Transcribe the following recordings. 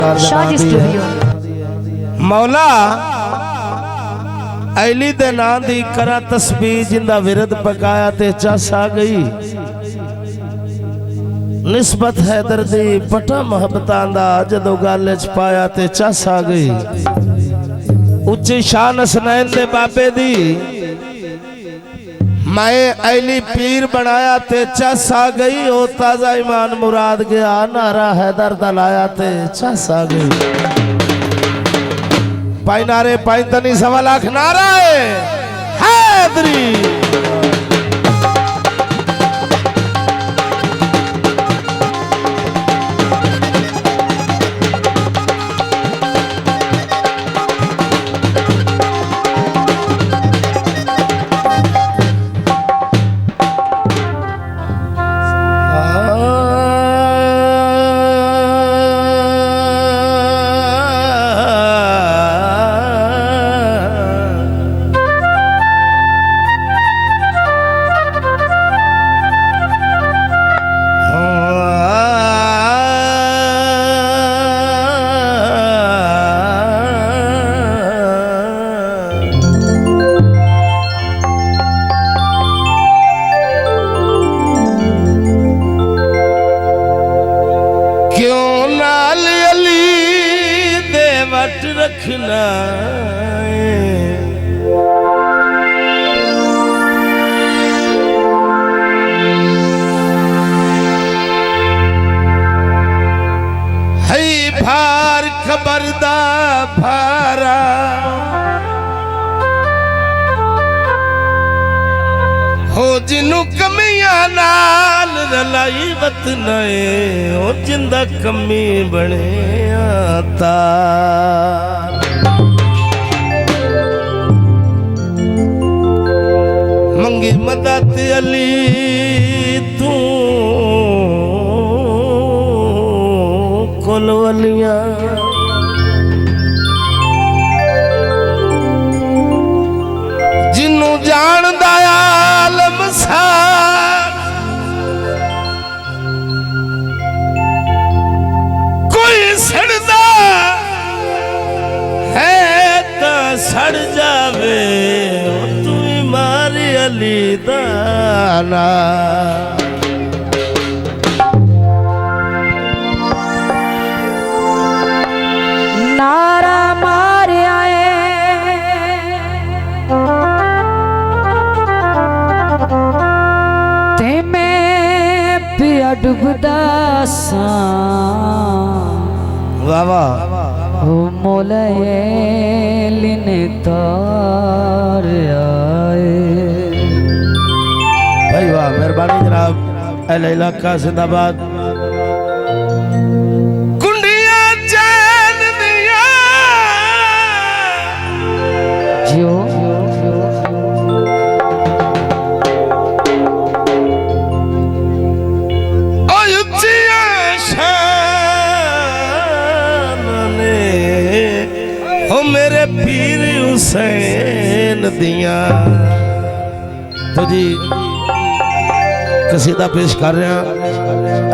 शादी स्टूडियो मौला अली दे नां दी करा तस्बीह जिंदा विरद पकाया ते चस आ गई निस्बत हैदर दी पटा मोहब्बतां दा जदों गल च पाया ते चस आ गई उच्ची शान हसनैन दे बाबे दी मैं अली पीर बनाया ते चस आ गई ओ ताजा ईमान मुराद गया नारा हैदर दा लाया ते चस आ गई पाई नारे पाई तनी 1.25 लाख नारा हैदरी रखना है भार खबरदा भारा हो जिन्नू कमियां नाल रलाई वतन ओ जिंदा कमी बने तार मंगी मदद अली तू कोलवलिया जिन्नू जानदा आलम सार कोई सड़दा है ता सड़ जावे तू मारी अली दाना नारा मारे आए ते मैं पिया डुबदा सा वाह वाह ओ मोला लिने तार आए भाई वाह मेहरबानी जनाब अहले इलाका जिंदाबाद कुंडिया चैन दिया जियो मेरे पीर हुसैन दिया तो जी कसीदा पेश कर रहे हैं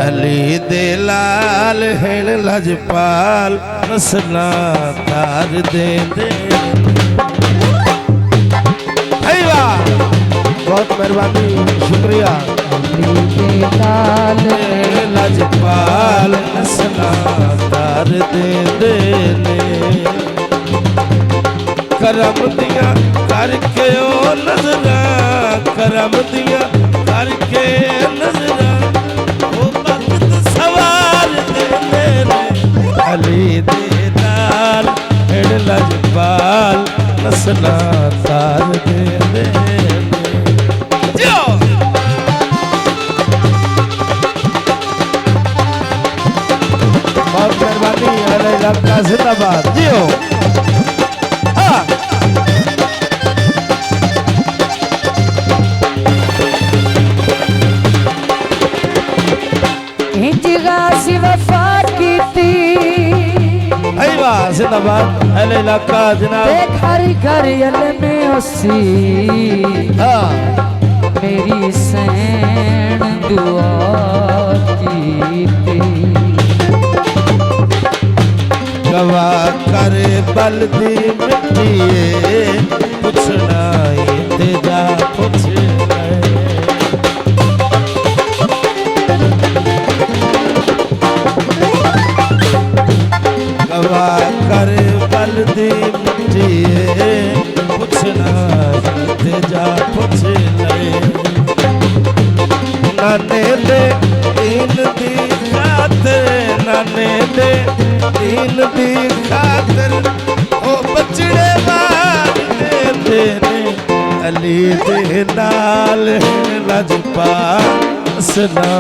अली दे लाल हैं लजपाल नसना तार दे दे बहुत मेहरबानी शुक्रिया अली दे लाल लजपाल नसना तार दे दे करम दिया करके ओ नजरा करम दिया करके नजरा ओ वक्त सवार दे मेरे अली दे लाल हेड़ लजपाल नसना तार दे दे बहुत मेहरबानी अहले इलाका जिंदाबाद जियो जिंदाबाद अहले इलाका जनाब हरी घर में उसी मेरी सैन दुआ की गवा करे बलदी मिट्टिए पुछना ते जा पुछ गवा करे बलदी मिट्टिए पुछना ते जा पुछ नाने दे दीन दी खातिर नाने दे दीन दी खातिर ओ बचड़े मार दे ने अली दे नाल लजपा सना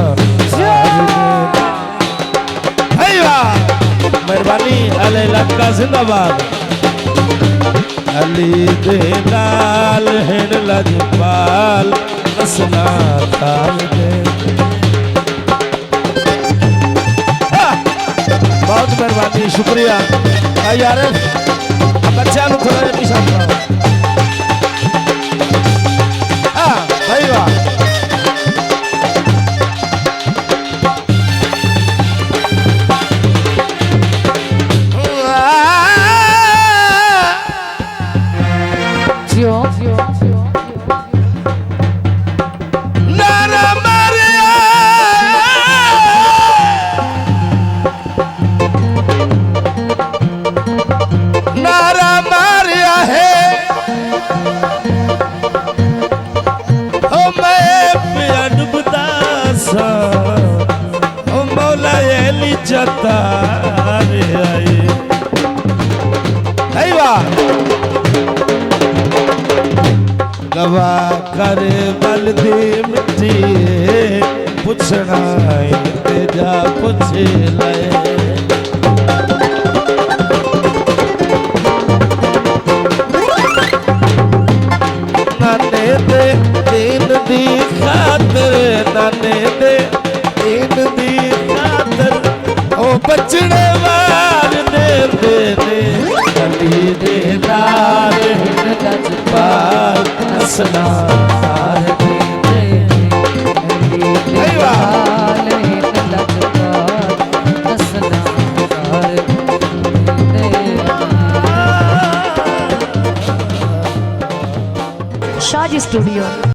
मेहरबानी अले लक्का जिंदाबाद अली दे नाल लजपाल असना ताल दे बहुत मेहरबानी शुक्रिया भाई यार बच्चा नु थोड़ा पीछा भाई वाह गवा करे बलदी मिट्टी पुछना ते जा पुछ ले नाने दे दीन दी खातिर नाने दे दीन दी खातिर ओ बचड़े मार दे ने अली दे नाल लजपाल असना तार दे अली नाल लजपाल असना तार दे शाजी स्टूडियो।